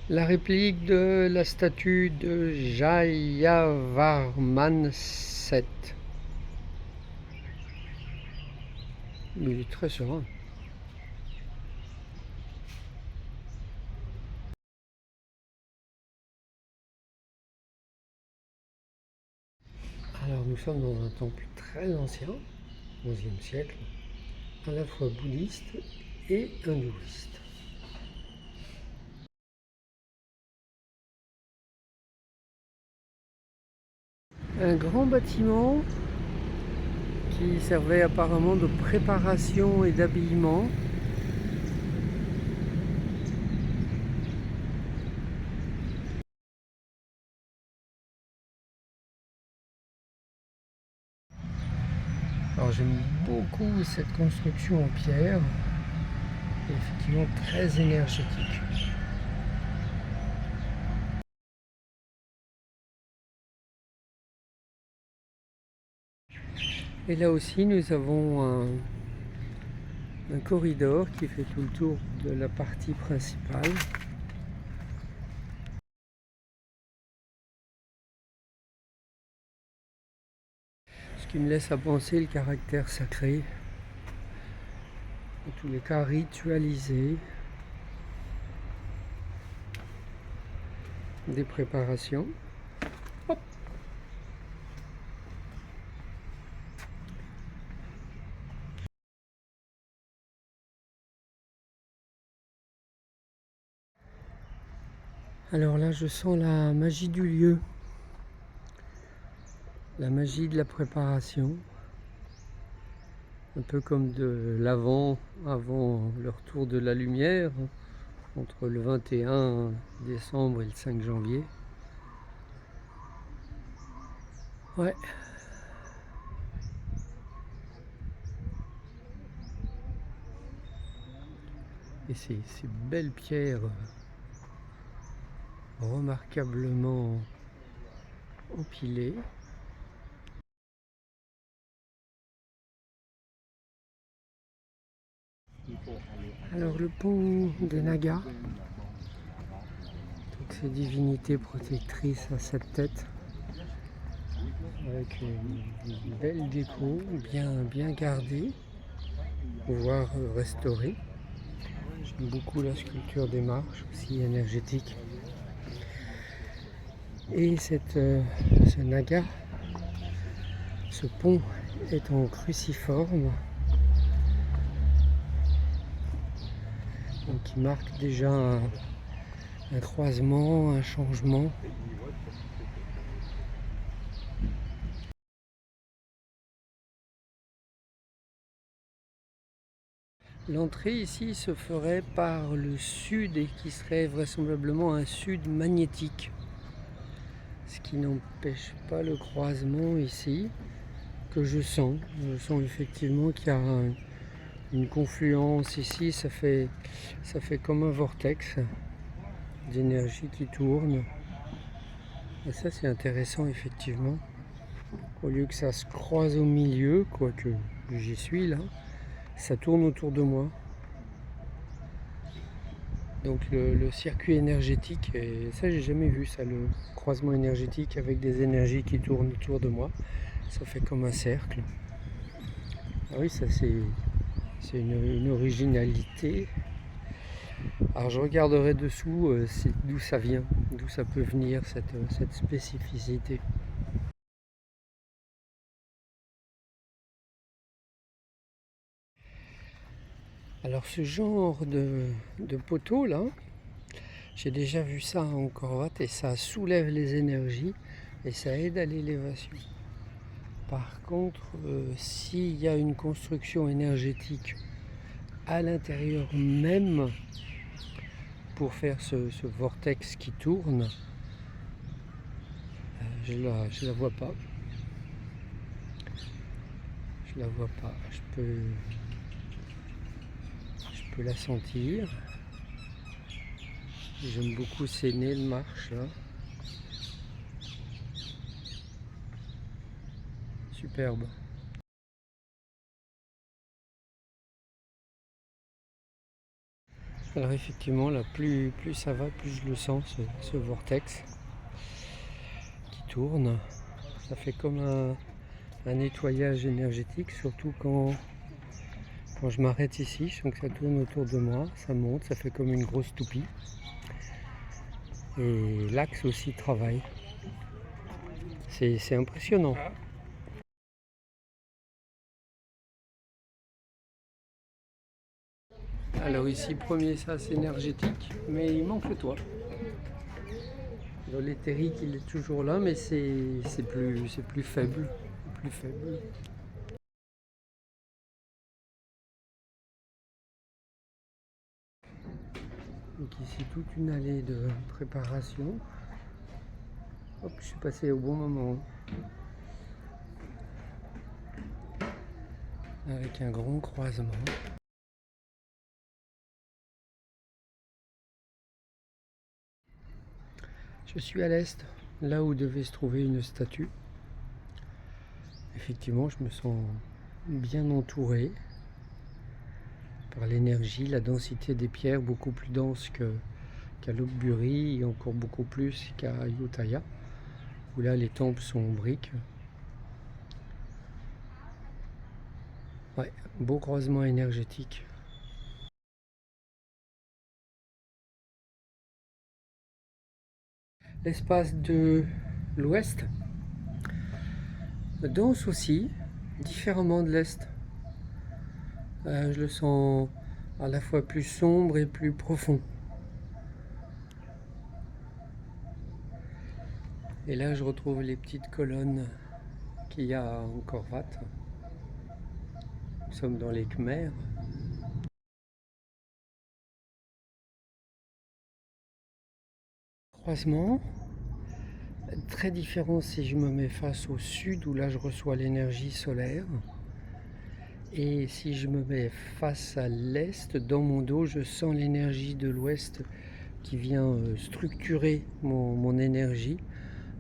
La réplique de la statue de Jayavarman VII. Il est très serein. Alors nous sommes dans un temple très ancien, 11e siècle, à la fois bouddhiste et hindouiste. Un grand bâtiment qui servait apparemment de préparation et d'habillement. Alors j'aime beaucoup cette construction en pierre, effectivement très énergétique. Et là aussi nous avons un corridor qui fait tout le tour de la partie principale. Ce qui me laisse à penser le caractère sacré, en tous les cas ritualisé, des préparations. Hop. Alors là je sens la magie du lieu, la magie de la préparation, un peu comme de l'avant, avant le retour de la lumière, entre le 21 décembre et le 5 janvier. Ouais. Et ces belles pierres remarquablement empilées. Alors le pont des Nagas, toutes ces divinités protectrices à cette tête, avec une belle déco, bien gardée, voire restaurée. J'aime beaucoup la sculpture des marches, aussi énergétique. Et ce Naga, ce pont est en cruciforme, donc qui marque déjà un croisement, un changement. L'entrée ici se ferait par le sud et qui serait vraisemblablement un sud magnétique. Ce qui n'empêche pas le croisement ici, que je sens. Je sens effectivement qu'il y a une confluence ici, ça fait comme un vortex d'énergie qui tourne. Et ça c'est intéressant effectivement. Au lieu que ça se croise au milieu, quoique j'y suis là, ça tourne autour de moi. Donc le circuit énergétique, et ça j'ai jamais vu ça, le croisement énergétique avec des énergies qui tournent autour de moi. Ça fait comme un cercle. Ah oui, ça c'est une originalité. Alors je regarderai dessous d'où ça vient, d'où ça peut venir cette spécificité. Alors ce genre de poteau là, j'ai déjà vu ça en Croate et ça soulève les énergies et ça aide à l'élévation. Par contre, s'il y a une construction énergétique à l'intérieur même pour faire ce vortex qui tourne, je la vois pas. Je la vois pas. Je peux la sentir. J'aime beaucoup ces nez de marche là. Superbe. Alors effectivement, là, plus ça va, plus je le sens, ce vortex qui tourne. Ça fait comme un nettoyage énergétique, surtout quand je m'arrête ici. Je sens que ça tourne autour de moi, ça monte, ça fait comme une grosse toupie. Et l'axe aussi travaille. C'est impressionnant. Alors ici, premier sas énergétique, mais il manque le toit. L'éthérique, il est toujours là, mais c'est plus faible. Plus faible. Donc ici, toute une allée de préparation. Hop, je suis passé au bon moment. Avec un grand croisement. Je suis à l'est, là où devait se trouver une statue. Effectivement, je me sens bien entouré par l'énergie, la densité des pierres, beaucoup plus dense qu'à Lopburi et encore beaucoup plus qu'à Ayutthaya, où là les temples sont en briques. Ouais, beau croisement énergétique. L'espace de l'ouest, dense aussi, différemment de l'est. Je le sens à la fois plus sombre et plus profond. Et là, je retrouve les petites colonnes qu'il y a en Korvat. Nous sommes dans les Khmers. Croisement, très différent si je me mets face au sud où là je reçois l'énergie solaire. Et si je me mets face à l'est, dans mon dos, je sens l'énergie de l'ouest qui vient structurer mon énergie,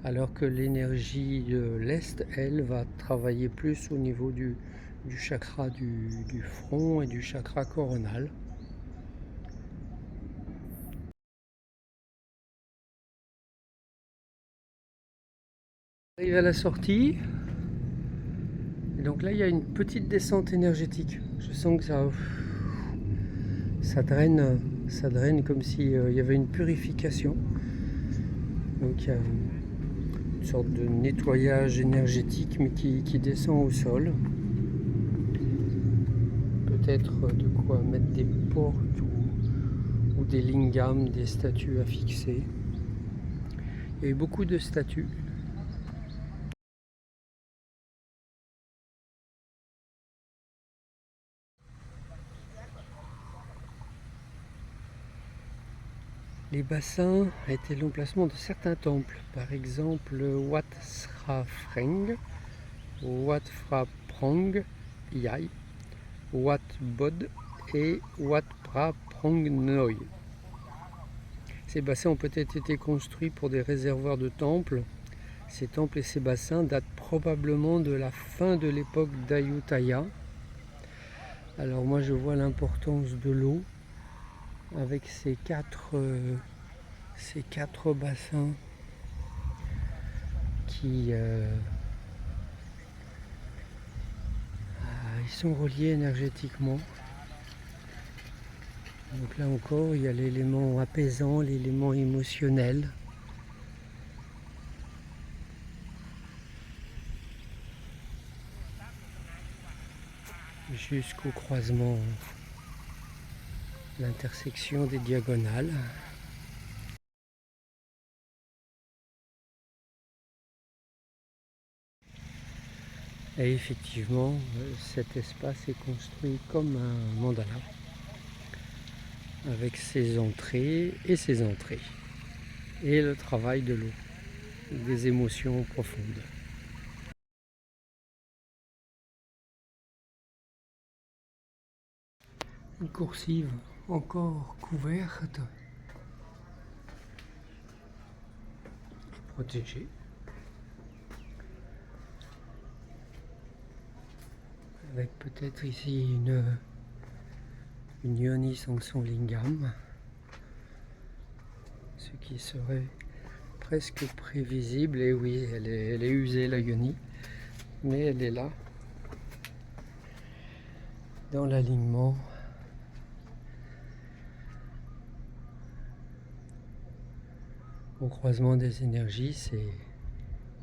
alors que l'énergie de l'est, elle, va travailler plus au niveau du chakra du front et du chakra coronal. Arrive à la sortie, et donc là il y a une petite descente énergétique. Je sens que ça draine comme s'il y avait une purification. Donc il y a une sorte de nettoyage énergétique mais qui descend au sol. Peut-être de quoi mettre des portes ou des lingams, des statues à fixer. Il y a eu beaucoup de statues. Les bassins étaient l'emplacement de certains temples, par exemple Wat Sra Phreng, Wat Phra Prang Yai, Wat Bod et Wat Phra Prang Noi. Ces bassins ont peut-être été construits pour des réservoirs de temples. Ces temples et ces bassins datent probablement de la fin de l'époque d'Ayutthaya. Alors moi je vois l'importance de l'eau avec ces quatre bassins qui ils sont reliés énergétiquement. Donc là encore, il y a l'élément apaisant, l'élément émotionnel. Jusqu'au croisement, l'intersection des diagonales. Et effectivement, cet espace est construit comme un mandala, avec ses entrées, et le travail de l'eau, des émotions profondes. Une coursive encore couverte, protégée. Avec peut-être ici une yoni sanction lingam, ce qui serait presque prévisible. Et oui, elle est usée la yoni, mais elle est là, dans l'alignement. Au croisement des énergies,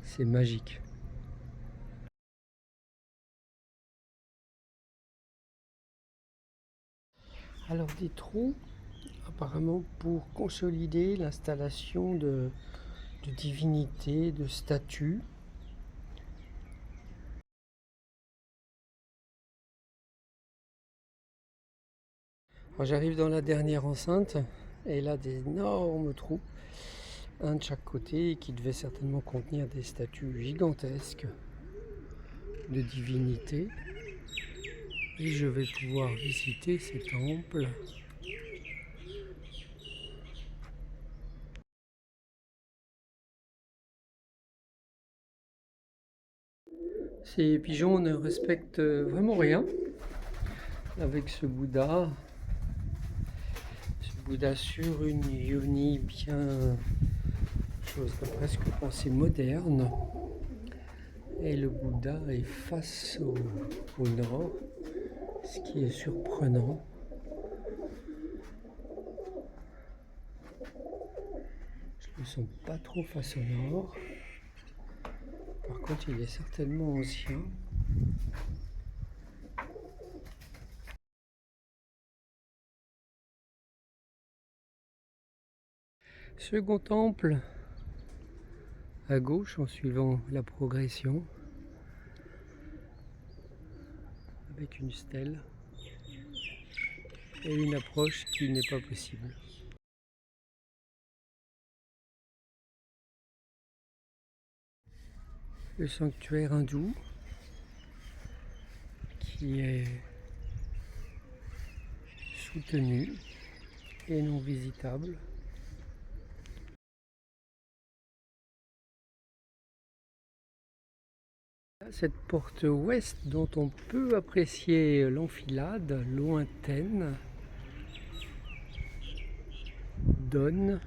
c'est magique. Alors des trous, apparemment pour consolider l'installation de divinités, de statues. J'arrive dans la dernière enceinte et là d'énormes trous, un de chaque côté, qui devait certainement contenir des statues gigantesques de divinités. Et je vais pouvoir visiter ces temples. Ces pigeons ne respectent vraiment rien avec ce Bouddha sur une yoni bien, j'oserais presque penser moderne. Et le Bouddha est face au nord, ce qui est surprenant. Je ne le sens pas trop face au nord. Par contre, il est certainement ancien. Second temple, à gauche en suivant la progression, avec une stèle et une approche qui n'est pas possible. Le sanctuaire hindou qui est soutenu et non visitable. Cette porte ouest dont on peut apprécier l'enfilade lointaine donne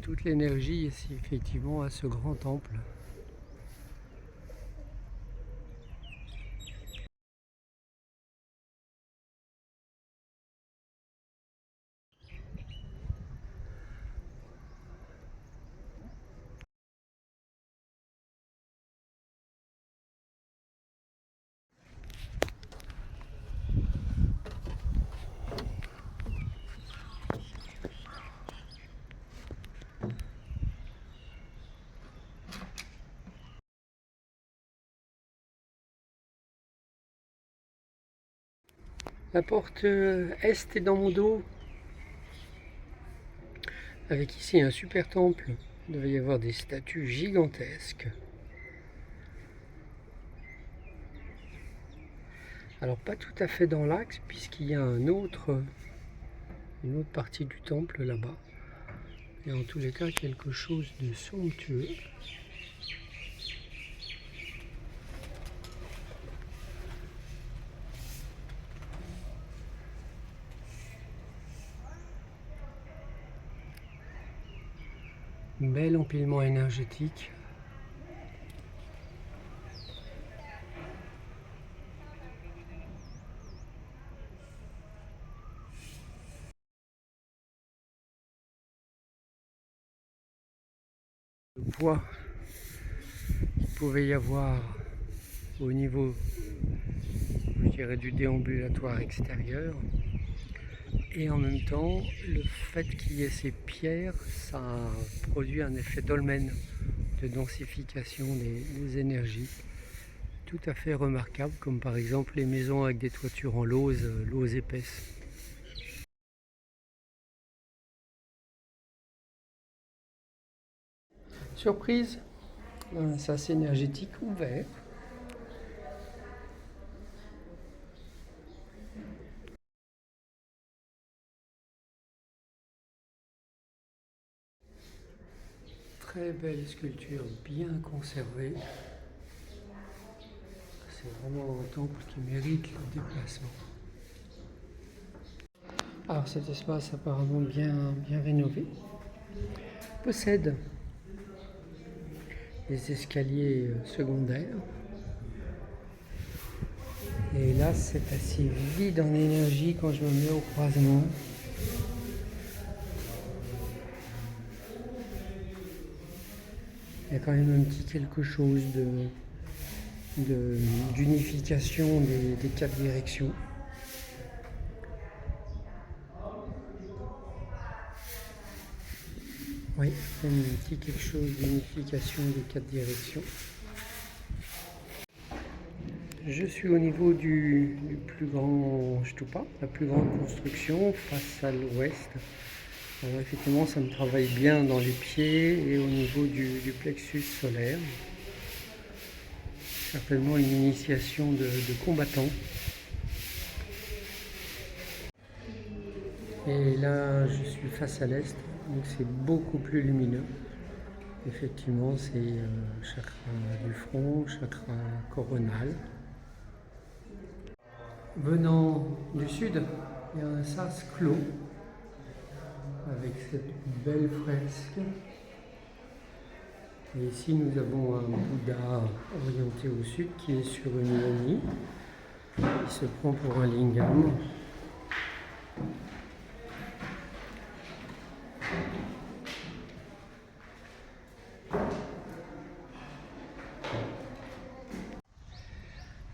toute l'énergie ici effectivement à ce grand temple. La porte est est dans mon dos, avec ici un super temple. Il devait y avoir des statues gigantesques. Alors pas tout à fait dans l'axe, puisqu'il y a une autre partie du temple là-bas. Et en tous les cas, quelque chose de somptueux. Un bel empilement énergétique. Le poids qu'il pouvait y avoir au niveau, je dirais, du déambulatoire extérieur. Et en même temps, le fait qu'il y ait ces pierres, ça produit un effet dolmen de densification des énergies tout à fait remarquable, comme par exemple les maisons avec des toitures en lauze épaisse. Surprise, un sas énergétique ouvert. Très belle sculpture, bien conservée. c'est vraiment un temple qui mérite le déplacement. Alors cet espace apparemment bien rénové possède des escaliers secondaires. Et là c'est assez vide en énergie quand je me mets au croisement. Il y a quand même un petit quelque chose d'unification des quatre directions. Oui, il y a un petit quelque chose d'unification des quatre directions. Je suis au niveau du plus grand stupa, la plus grande construction face à l'ouest. Alors effectivement, ça me travaille bien dans les pieds et au niveau du plexus solaire. Certainement une initiation de combattant. Et là, je suis face à l'est, donc c'est beaucoup plus lumineux. Effectivement, c'est chakra du front, chakra coronal. Venant du sud, il y a un sas clos avec cette belle fresque. Et ici, nous avons un Bouddha orienté au sud qui est sur une yoni. Il se prend pour un lingam.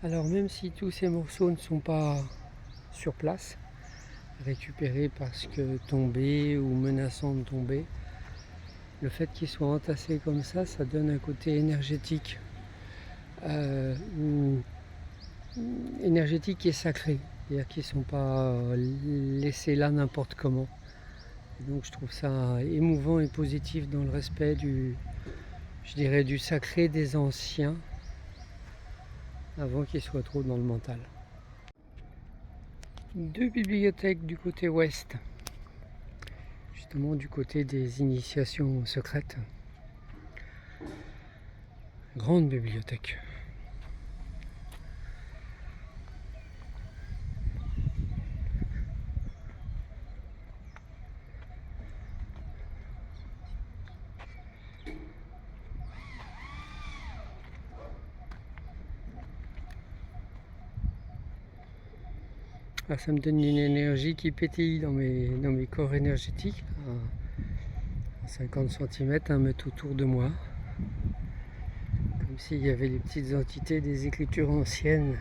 Alors même si tous ces morceaux ne sont pas sur place, récupérés parce que tombés ou menaçant de tomber, le fait qu'ils soient entassés comme ça donne un côté énergétique. Énergétique et sacré. C'est-à-dire qu'ils ne sont pas laissés là n'importe comment. Donc je trouve ça émouvant et positif dans le respect du sacré des anciens, avant qu'ils soient trop dans le mental. Deux bibliothèques du côté ouest, justement du côté des initiations secrètes. Grande bibliothèque. Ah, ça me donne une énergie qui pétille dans mes corps énergétiques. À 50 cm, 1 mètre autour de moi. Comme s'il y avait les petites entités des écritures anciennes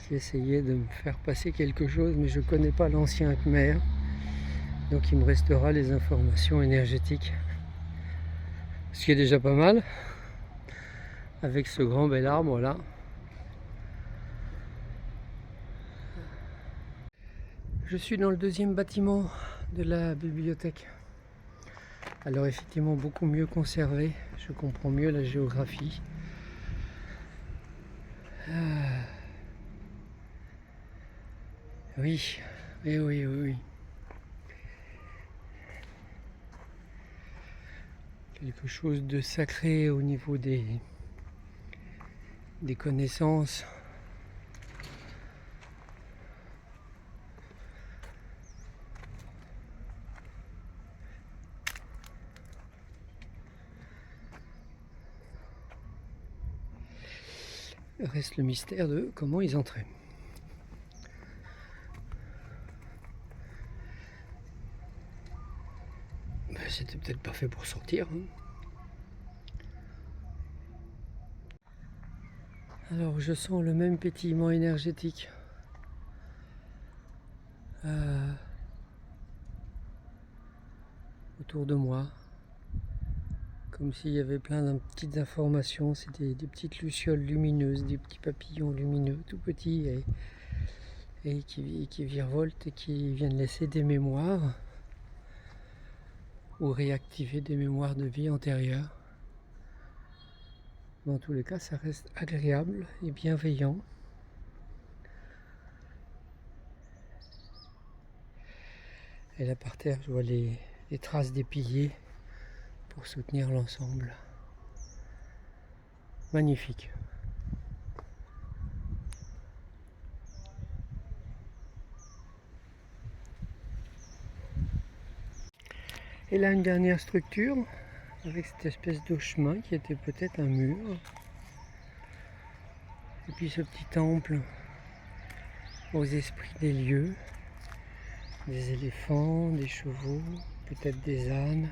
qui essayaient de me faire passer quelque chose, mais je ne connais pas l'ancien Khmer. Donc il me restera les informations énergétiques. Ce qui est déjà pas mal, avec ce grand bel arbre là. Je suis dans le deuxième bâtiment de la bibliothèque. Alors effectivement beaucoup mieux conservé, je comprends mieux la géographie. Oui, oui. Quelque chose de sacré au niveau des connaissances. Reste le mystère de comment ils entraient. C'était peut-être pas fait pour sortir. Alors je sens le même pétillement énergétique. Autour de moi. Comme s'il y avait plein de petites informations. C'est des petites lucioles lumineuses, des petits papillons lumineux, tout petits et qui virevoltent et qui viennent laisser des mémoires ou réactiver des mémoires de vie antérieure. Dans tous les cas, ça reste agréable et bienveillant. Et là par terre, je vois les traces des piliers pour soutenir l'ensemble. Magnifique. Et là une dernière structure avec cette espèce de chemin qui était peut-être un mur. Et puis ce petit temple aux esprits des lieux, des éléphants, des chevaux, peut-être des ânes,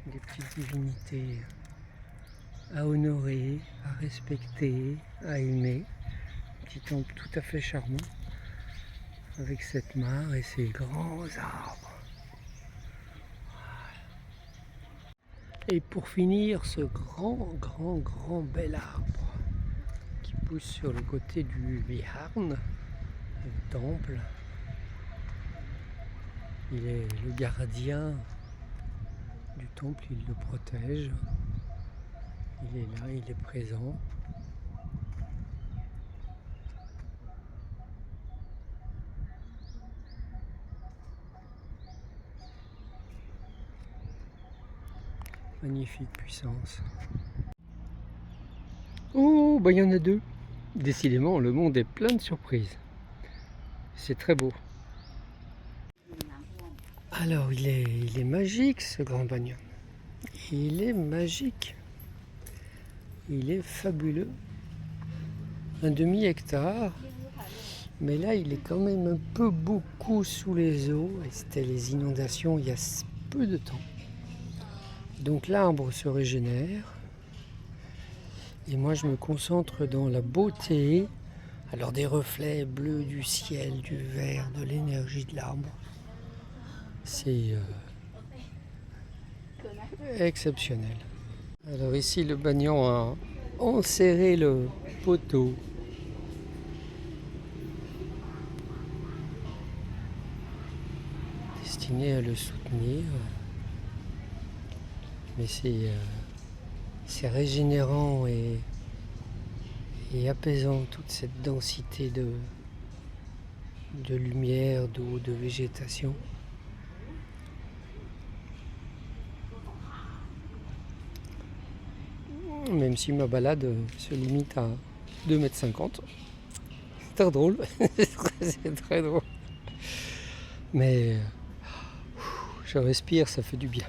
des petites divinités à honorer, à respecter, à aimer. Un petit temple tout à fait charmant avec cette mare et ces grands arbres. Et pour finir, ce grand bel arbre qui pousse sur le côté du Viharn, le temple. Il est le gardien du temple, il le protège. Il est là, il est présent. Magnifique puissance. Oh, bah il y en a deux. Décidément, le monde est plein de surprises. C'est très beau. Alors, il est magique ce grand banyan. Il est magique. Il est fabuleux. Un demi-hectare. Mais là, il est quand même un peu beaucoup sous les eaux. Et c'était les inondations il y a peu de temps. Donc l'arbre se régénère. Et moi, je me concentre dans la beauté. Alors des reflets bleus du ciel, du vert, de l'énergie de l'arbre. C'est exceptionnel. Alors ici, le banyan a enserré le poteau. Destiné à le soutenir. Mais c'est régénérant et apaisant toute cette densité de lumière, d'eau, de végétation. Même si ma balade se limite à 2,50 m. C'est très drôle, c'est très drôle. Mais je respire, ça fait du bien.